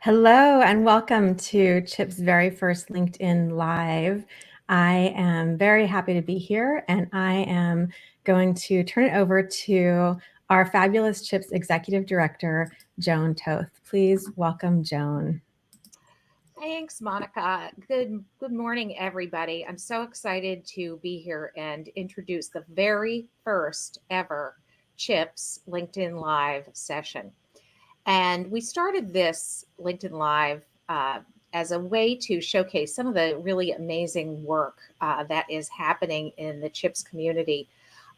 Hello and welcome to ChIP's very first LinkedIn Live. I am very happy to be here and I am going to turn it over to our fabulous ChIP's Executive Director, Joan Toth. Please welcome Joan. Thanks, Monica. Good morning, everybody. I'm so excited to be here and introduce the very first ever ChIPs LinkedIn Live session. And we started this LinkedIn Live as a way to showcase some of the really amazing work that is happening in the ChIPs community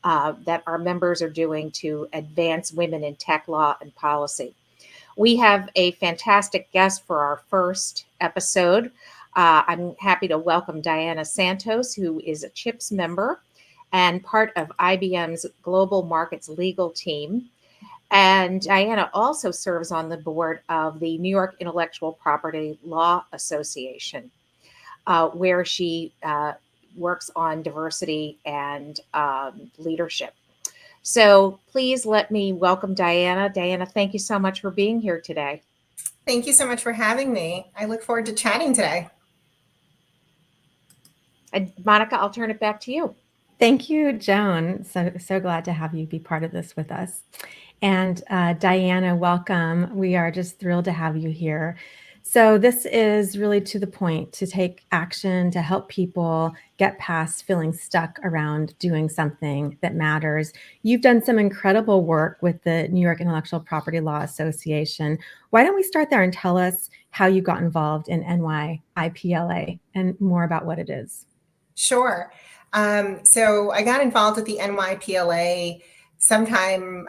that our members are doing to advance women in tech law and policy. We have a fantastic guest for our first episode. I'm happy to welcome Diana Santos, who is a ChIPs member and part of IBM's Global Markets legal team. And Diana also serves on the board of the New York Intellectual Property Law Association, where she works on diversity and leadership. So please let me welcome Diana. Diana, thank you so much for being here today. Thank you so much for having me. I look forward to chatting today. And Monica, I'll turn it back to you. Thank you, Joan. So glad to have you be part of this with us. And Diana, welcome. We are just thrilled to have you here. So this is really to the point, to take action, to help people get past feeling stuck around doing something that matters. You've done some incredible work with the New York Intellectual Property Law Association. Why don't we start there and tell us how you got involved in NYIPLA and more about what it is? Sure. So I got involved with the NYPLA sometime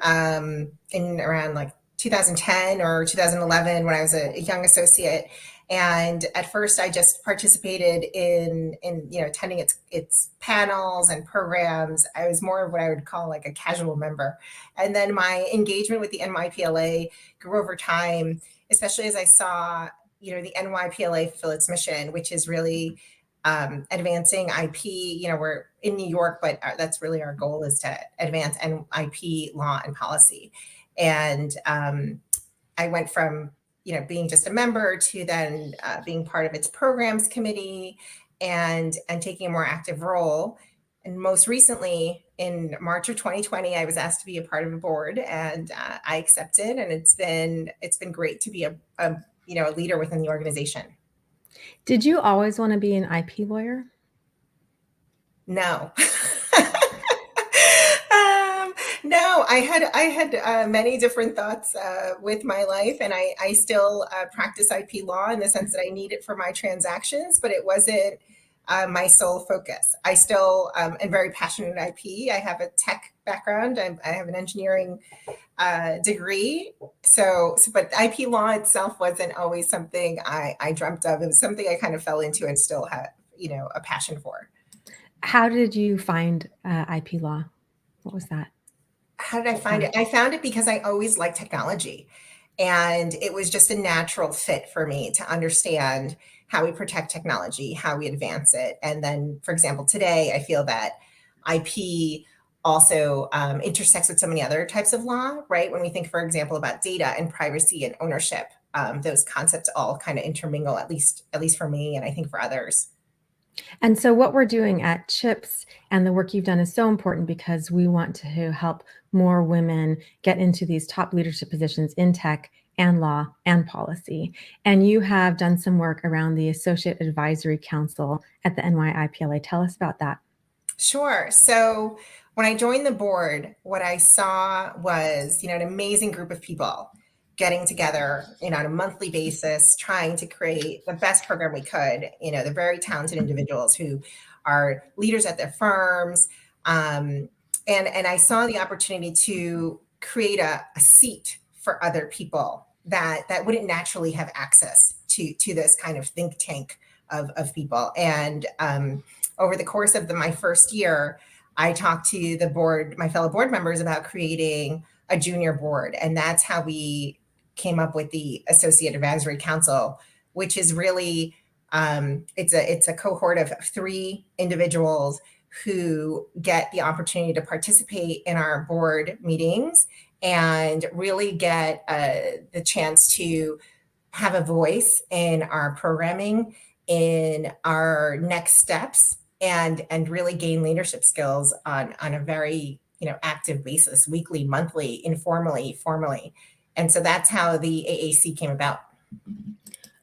in around like 2010 or 2011 when I was a young associate. And at first I just participated in attending its panels and programs. I was more of what I would call like a casual member. And then my engagement with the NYPLA grew over time, especially as I saw, the NYPLA fulfill its mission, which is really advancing IP. We're in New York, but that's really our goal, is to advance IP law and policy. And I went from being just a member to then being part of its programs committee and taking a more active role. And most recently, in March of 2020, I was asked to be a part of a board, and I accepted. And it's been great to be a leader within the organization. Did you always want to be an IP lawyer? No. No, I had many different thoughts with my life, and I still practice IP law in the sense that I need it for my transactions, but it wasn't my sole focus. I still am very passionate in IP. I have a tech background. I have an engineering degree. But IP law itself wasn't always something I dreamt of. It was something I kind of fell into and still have, a passion for. How did you find IP law? What was that? How did I find it? I found it because I always liked technology. And it was just a natural fit for me to understand how we protect technology, how we advance it. And then, for example, today, I feel that IP also intersects with so many other types of law, right? When we think, for example, about data and privacy and ownership, those concepts all kind of intermingle, at least for me, and I think for others. And so what we're doing at ChIPs and the work you've done is so important because we want to help more women get into these top leadership positions in tech and law and policy. And you have done some work around the Associate Advisory Council at the NYIPLA. Tell us about that. Sure. So when I joined the board, what I saw was, an amazing group of people getting together, on a monthly basis, trying to create the best program we could. They're very talented individuals who are leaders at their firms. And I saw the opportunity to create a seat for other people that wouldn't naturally have access to this kind of think tank of people. And over the course of my first year, I talked to the board, my fellow board members, about creating a junior board. And that's how we came up with the Associate Advisory Council, which is really, it's a cohort of 3 individuals who get the opportunity to participate in our board meetings and really get the chance to have a voice in our programming, in our next steps, and really gain leadership skills on a very active basis, weekly, monthly, informally, formally. And so that's how the AAC came about.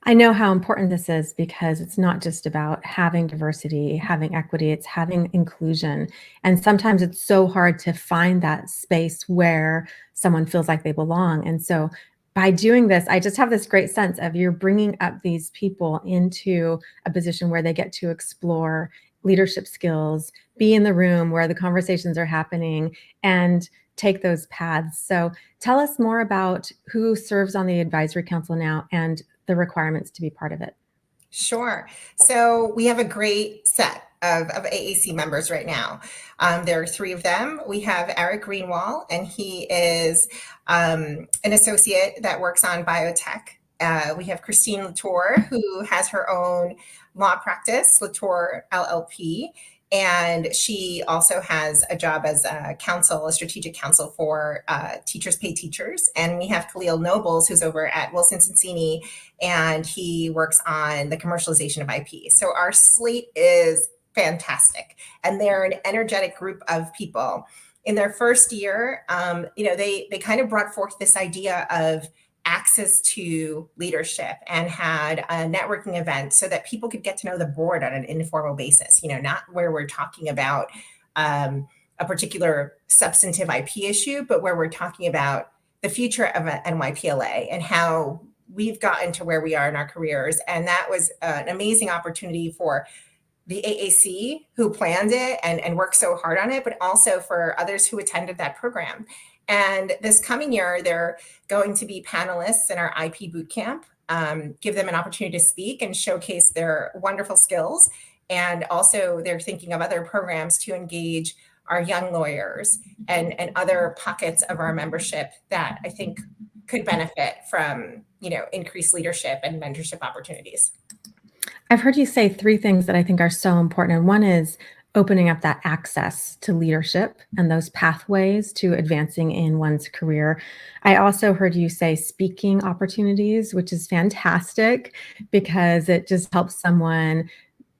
I know how important this is because it's not just about having diversity, having equity, it's having inclusion. And sometimes it's so hard to find that space where someone feels like they belong. And so by doing this, I just have this great sense of you're bringing up these people into a position where they get to explore leadership skills, be in the room where the conversations are happening, and take those paths. So tell us more about who serves on the advisory council now and the requirements to be part of it. Sure. So we have a great set of AAC members right now. There are three of them. We have Eric Greenwall, and he is an associate that works on biotech. We have Christine Latour, who has her own law practice, Latour LLP. And she also has a job as a strategic counsel for Teachers Pay Teachers. And we have Khalil Nobles, who's over at Wilson Sonsini, and he works on the commercialization of IP. So our slate is fantastic, and they're an energetic group of people. In their first year, they kind of brought forth this idea of access to leadership and had a networking event so that people could get to know the board on an informal basis, not where we're talking about a particular substantive IP issue, but where we're talking about the future of NYPLA and how we've gotten to where we are in our careers. And that was an amazing opportunity for the AAC who planned it and worked so hard on it, but also for others who attended that program. And this coming year, they're going to be panelists in our IP bootcamp, give them an opportunity to speak and showcase their wonderful skills. And also they're thinking of other programs to engage our young lawyers and other pockets of our membership that I think could benefit from, increased leadership and mentorship opportunities. I've heard you say three things that I think are so important. And one is opening up that access to leadership and those pathways to advancing in one's career. I also heard you say speaking opportunities, which is fantastic because it just helps someone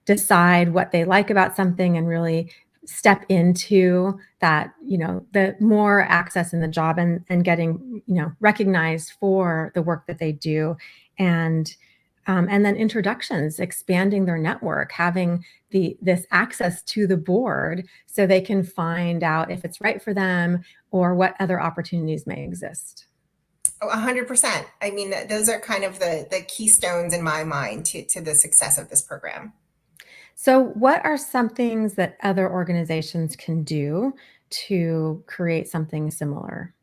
decide what they like about something and really step into that, the more access in the job and getting, recognized for the work that they do. And then introductions, expanding their network, having this access to the board so they can find out if it's right for them or what other opportunities may exist. Oh, 100%. I mean, those are kind of the keystones in my mind to the success of this program. So what are some things that other organizations can do to create something similar?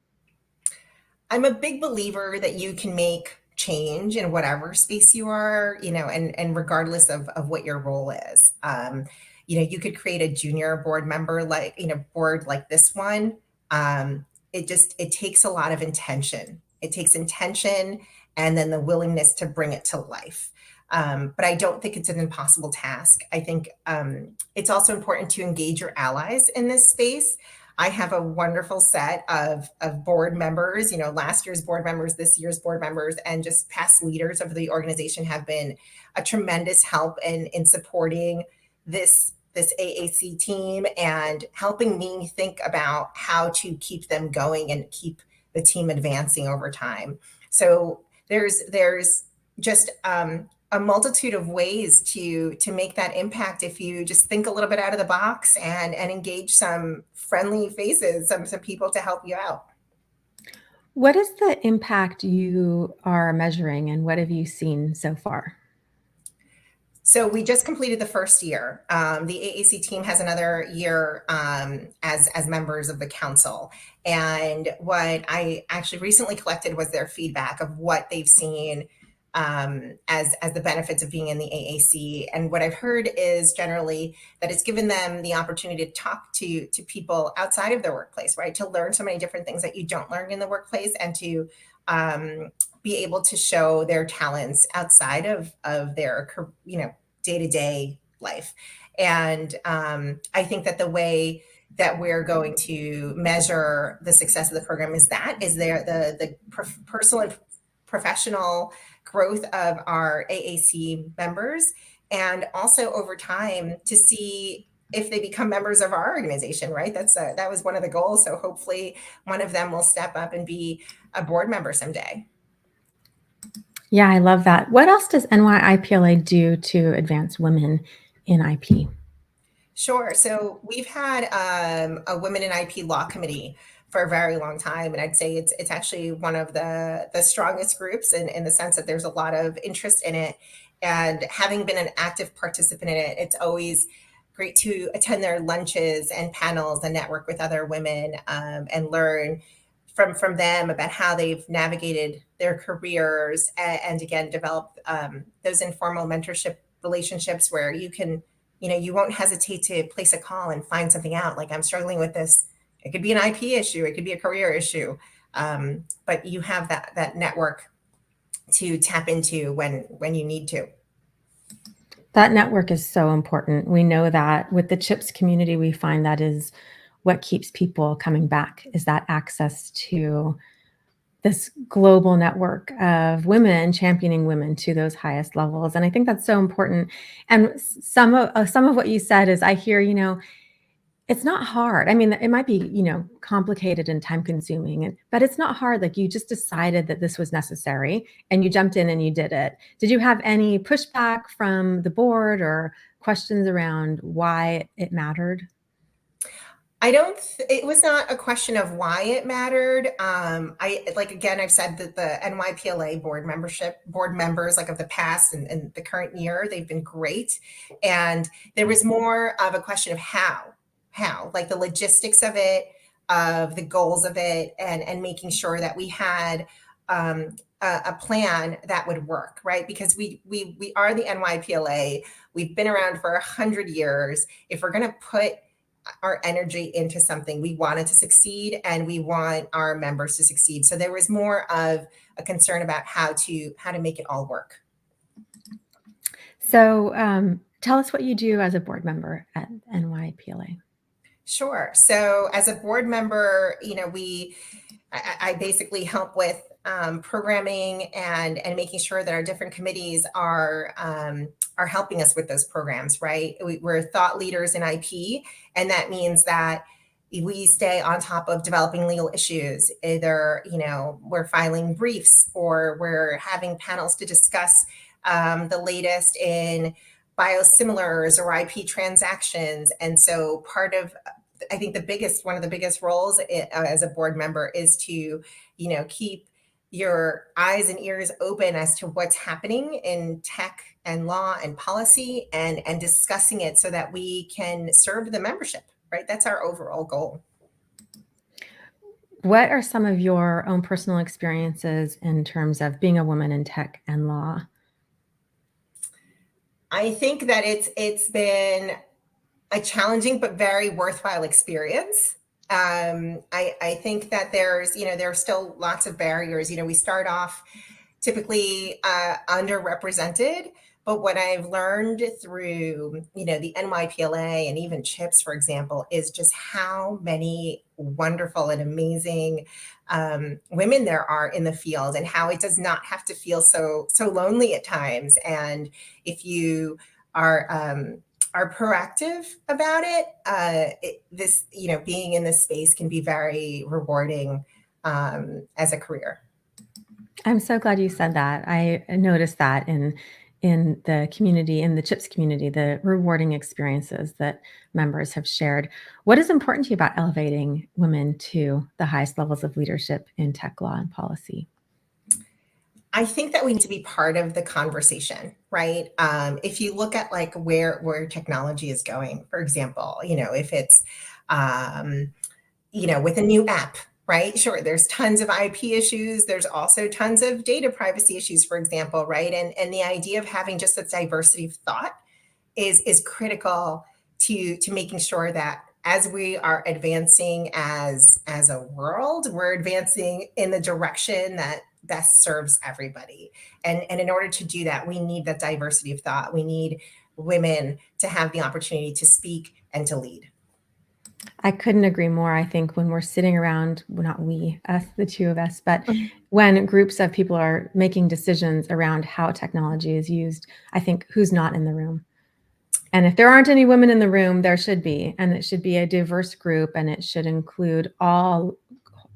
I'm a big believer that you can make change in whatever space you are, and regardless of what your role is. You could create a junior board member board like this one. It takes a lot of intention. It takes intention and then the willingness to bring it to life. But I don't think it's an impossible task. I think it's also important to engage your allies in this space. I have a wonderful set of board members, last year's board members, this year's board members, and just past leaders of the organization have been a tremendous help in supporting this AAC team and helping me think about how to keep them going and keep the team advancing over time. So there's just a multitude of ways to make that impact if you just think a little bit out of the box and engage some friendly faces, some people to help you out. What is the impact you are measuring and what have you seen so far? So we just completed the first year. The AAC team has another year as members of the council. And what I actually recently collected was their feedback of what they've seen as the benefits of being in the AAC. And what I've heard is generally that it's given them the opportunity to talk to people outside of their workplace, right? To learn so many different things that you don't learn in the workplace and to be able to show their talents outside of their, day-to-day life. And I think that the way that we're going to measure the success of the program is the personal and professional growth of our AAC members, and also over time to see if they become members of our organization, right? That was one of the goals. So hopefully one of them will step up and be a board member someday. Yeah, I love that. What else does NYIPLA do to advance women in IP? Sure. So we've had a Women in IP Law Committee for a very long time, and I'd say it's actually one of the strongest groups in the sense that there's a lot of interest in it. And having been an active participant in it, it's always great to attend their lunches and panels and network with other women and learn from them about how they've navigated their careers and again develop those informal mentorship relationships where you can, you won't hesitate to place a call and find something out. Like, I'm struggling with this. It could be an IP issue. It could be a career issue. But you have that network to tap into when you need to. That network is so important. We know that with the ChIPs community, we find that is what keeps people coming back, is that access to this global network of women championing women to those highest levels. And I think that's so important. And some of what you said is, I hear, it's not hard. I mean, it might be, complicated and time consuming, but it's not hard. Like, you just decided that this was necessary and you jumped in and you did it. Did you have any pushback from the board or questions around why it mattered? It was not a question of why it mattered. I've said that the NYPLA board members, like, of the past and the current year, they've been great. And there was more of a question of how, like the logistics of it, of the goals of it, and making sure that we had a plan that would work, right? Because we are the NYPLA. We've been around for 100 years. If we're going to put our energy into something, we want it to succeed and we want our members to succeed. So there was more of a concern about how to make it all work. So tell us what you do as a board member at NYPLA. Sure. So as a board member, I basically help with programming and making sure that our different committees are helping us with those programs, right? We're thought leaders in IP, and that means that we stay on top of developing legal issues. Either, we're filing briefs or we're having panels to discuss the latest in biosimilars or IP transactions. And so I think one of the biggest roles as a board member is to, keep your eyes and ears open as to what's happening in tech and law and policy and discussing it so that we can serve the membership, right? That's our overall goal. What are some of your own personal experiences in terms of being a woman in tech and law? I think that it's been a challenging but very worthwhile experience. I think that there are still lots of barriers. We start off typically underrepresented, but what I've learned through, the NYPLA and even ChIPs, for example, is just how many wonderful and amazing women there are in the field, and how it does not have to feel so lonely at times. And if you are proactive about it, being in this space can be very rewarding as a career. I'm so glad you said that. I noticed that in the community, in the ChIPs community, the rewarding experiences that members have shared. What is important to you about elevating women to the highest levels of leadership in tech law and policy? I think that we need to be part of the conversation, right? If you look at like where technology is going, for example, if it's, with a new app, right? Sure, there's tons of IP issues. There's also tons of data privacy issues, for example, right? And the idea of having just a diversity of thought is critical to making sure that as we are advancing as a world, we're advancing in the direction that best serves everybody. And in order to do that, we need that diversity of thought. We need women to have the opportunity to speak and to lead. I couldn't agree more. I think when we're sitting around, well, not we, us, the two of us, but when groups of people are making decisions around how technology is used, I think who's not in the room? And if there aren't any women in the room, there should be, and it should be a diverse group, and it should include a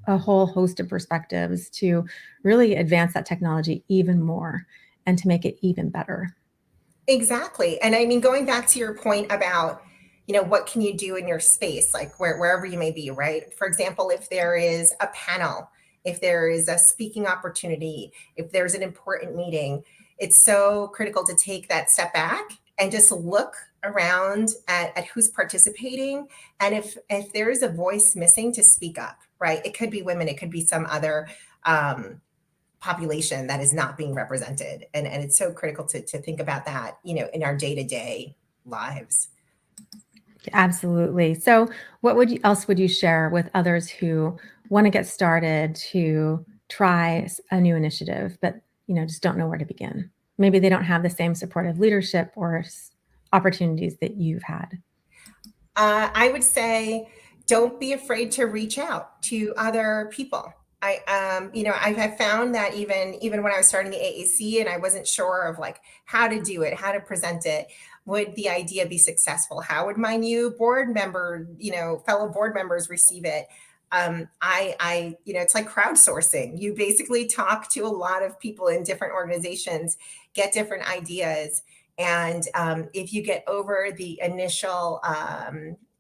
whole host of perspectives to really advance that technology even more and to make it even better. Exactly. And I mean, going back to your point about, what can you do in your space, like wherever you may be, right? For example, if there is a panel, if there is a speaking opportunity, if there's an important meeting, it's so critical to take that step back and just look around at who's participating. And if there is a voice missing, to speak up, right? It could be women, it could be some other population that is not being represented. And it's so critical to think about that, in our day-to-day lives. Absolutely. So, what else would you share with others who want to get started to try a new initiative, but just don't know where to begin? Maybe they don't have the same supportive leadership or opportunities that you've had. I would say, don't be afraid to reach out to other people. I have found that even when I was starting the AAC and I wasn't sure of like how to do it, how to present it, would the idea be successful? How would my new board member, fellow board members receive it? It's like crowdsourcing. You basically talk to a lot of people in different organizations, get different ideas, and if you get over the initial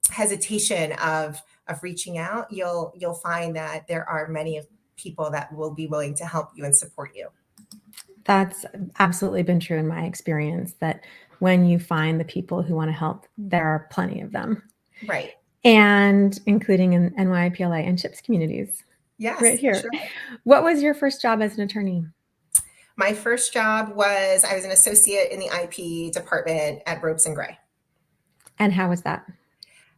hesitation of reaching out, you'll find that there are many people that will be willing to help you and support you. That's absolutely been true in my experience, that when you find the people who want to help, there are plenty of them. Right. And including in NYIPLA and ChIPs communities. Yes. Right here. Sure. What was your first job as an attorney? My first job was, I was an associate in the IP department at Ropes and Gray. And how was that?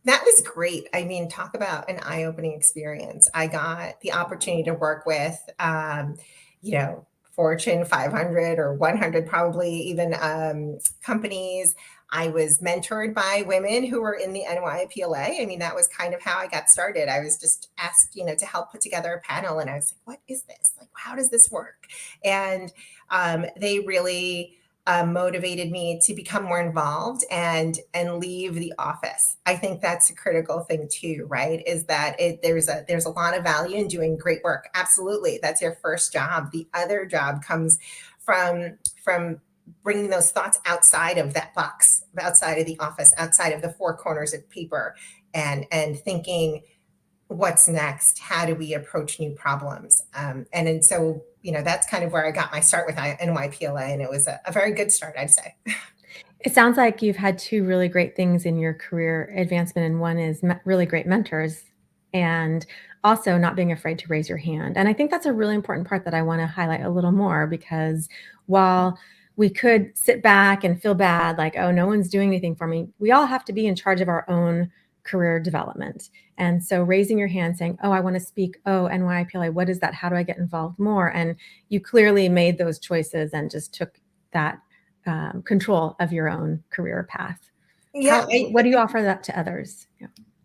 That was great. I mean, talk about an eye-opening experience. I got the opportunity to work with, Fortune 500 or 100, probably even companies. I was mentored by women who were in the NYIPLA. I mean, that was kind of how I got started. I was just asked, to help put together a panel, and I was like, "What is this? Like, how does this work?" And they really motivated me to become more involved and leave the office. I think that's a critical thing too, right? Is that there's a lot of value in doing great work. Absolutely, that's your first job. The other job comes from bringing those thoughts outside of that box, outside of the office, outside of the four corners of paper, and thinking, what's next? How do we approach new problems? And so, that's kind of where I got my start with NYPLA, and it was a very good start, I'd say. It sounds like you've had two really great things in your career advancement, and one is really great mentors, and also not being afraid to raise your hand. And I think that's a really important part that I want to highlight a little more, because while we could sit back and feel bad, like, oh, no one's doing anything for me, we all have to be in charge of our own career development. And so raising your hand saying, oh, I want to speak, oh, NYIPLA, what is that? How do I get involved more? And you clearly made those choices and just took that control of your own career path. Yeah. What do you offer that to others?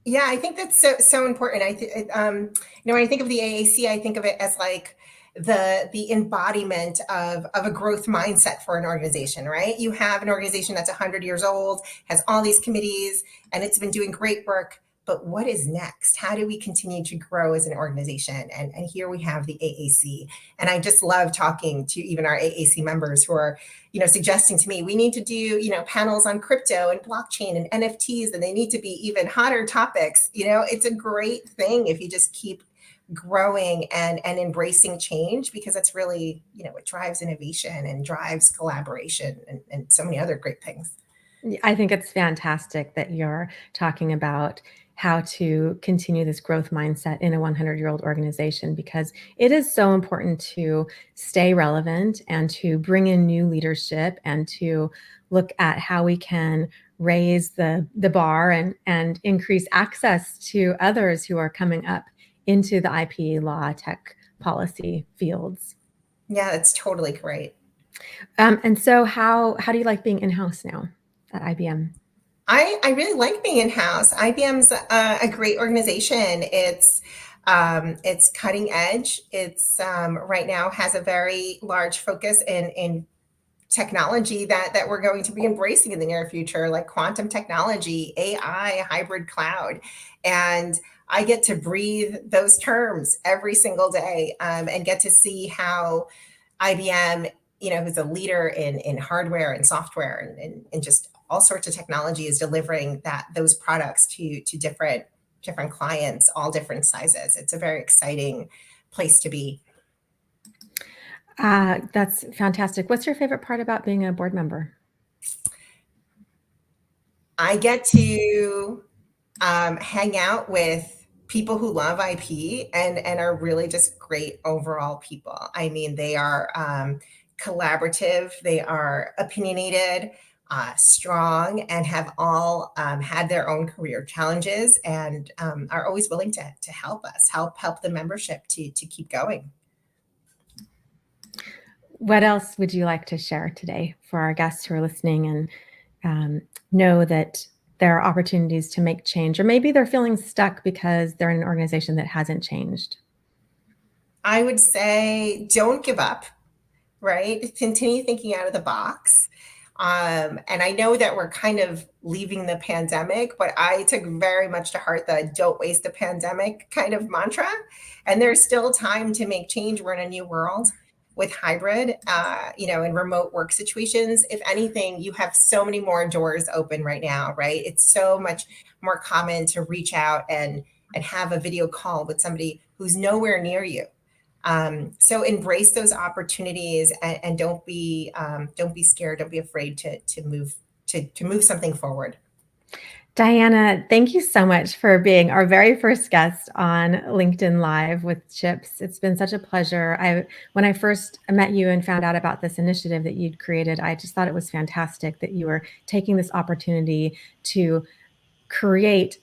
Yeah, I think that's so important. When I think of the AAC, I think of it as like the embodiment of a growth mindset for an organization, right? You have an organization that's 100 years old, has all these committees, and it's been doing great work. But what is next? How do we continue to grow as an organization? And here we have the AAC. And I just love talking to even our AAC members who are, suggesting to me, we need to do, panels on crypto and blockchain and NFTs, and they need to be even hotter topics. It's a great thing if you just keep growing and embracing change, because that's really, what drives innovation and drives collaboration and so many other great things. I think it's fantastic that you're talking about how to continue this growth mindset in a 100-year-old organization, because it is so important to stay relevant and to bring in new leadership and to look at how we can raise the bar and increase access to others who are coming up into the IP law, tech, policy fields. Yeah, that's totally great. And so how do you like being in-house now at IBM? I really like being in-house. IBM's a great organization. It's cutting edge. It's right now has a very large focus in technology that we're going to be embracing in the near future, like quantum technology, AI, hybrid cloud. And I get to breathe those terms every single day, and get to see how IBM, who's a leader in hardware and software and just all sorts of technology, is delivering those products to different clients, all different sizes. It's a very exciting place to be. That's fantastic. What's your favorite part about being a board member? I get to hang out with people who love IP and are really just great overall people. I mean, they are collaborative, they are opinionated, strong, and have all had their own career challenges, and are always willing to help us, help the membership to keep going. What else would you like to share today for our guests who are listening and know that there are opportunities to make change, or maybe they're feeling stuck because they're in an organization that hasn't changed? I would say don't give up, right? Continue thinking out of the box. And I know that we're kind of leaving the pandemic, but I took very much to heart the don't waste the pandemic kind of mantra. And there's still time to make change. We're in a new world with hybrid, and remote work situations. If anything, you have so many more doors open right now, right? It's so much more common to reach out and have a video call with somebody who's nowhere near you. So embrace those opportunities and don't be scared. Don't be afraid to move something forward. Diana, thank you so much for being our very first guest on LinkedIn Live with ChIPs. It's been such a pleasure. When I first met you and found out about this initiative that you'd created, I just thought it was fantastic that you were taking this opportunity to create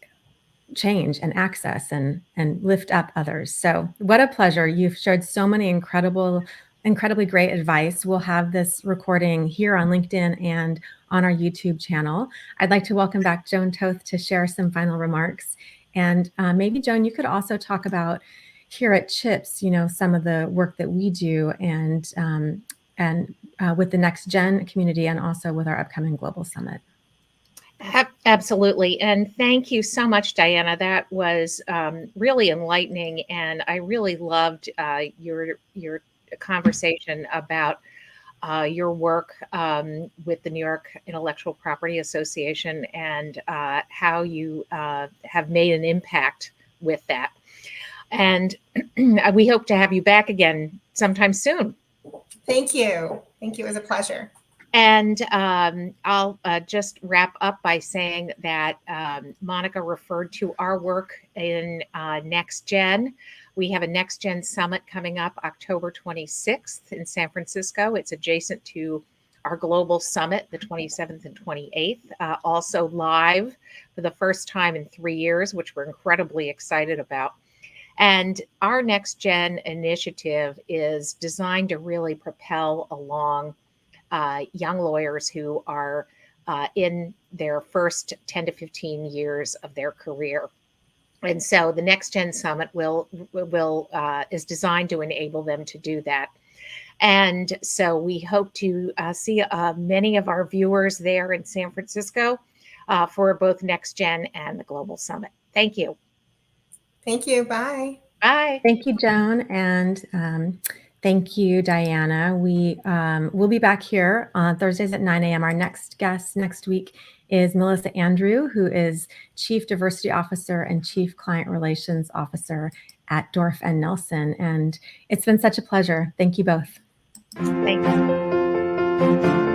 change and access and lift up others. So what a pleasure. You've shared so many incredibly great advice. We'll have this recording here on LinkedIn and on our YouTube channel. I'd like to welcome back Joan Toth to share some final remarks. And maybe, Joan, you could also talk about here at ChIPs, some of the work that we do and with the Next Gen community and also with our upcoming Global Summit. Absolutely. And thank you so much, Diana. That was really enlightening. And I really loved your conversation about your work with the New York Intellectual Property Association and how you have made an impact with that. And we hope to have you back again sometime soon. Thank you. Thank you. It was a pleasure. And I'll just wrap up by saying that Monica referred to our work in Next Gen. We have a Next Gen Summit coming up October 26th in San Francisco. It's adjacent to our Global Summit, the 27th and 28th, also live for the first time in 3 years, which we're incredibly excited about. And our Next Gen initiative is designed to really propel along young lawyers who are in their first 10 to 15 years of their career. And so the Next Gen Summit is designed to enable them to do that. And so we hope to see many of our viewers there in San Francisco for both Next Gen and the Global Summit. Thank you. Thank you. Bye. Bye. Thank you, Joan. And thank you, Diana. We'll be back here on Thursdays at 9 a.m. Our next guest next week is Melissa Andrew, who is Chief Diversity Officer and Chief Client Relations Officer at Dorff and Nelson. And it's been such a pleasure. Thank you both. Thank you.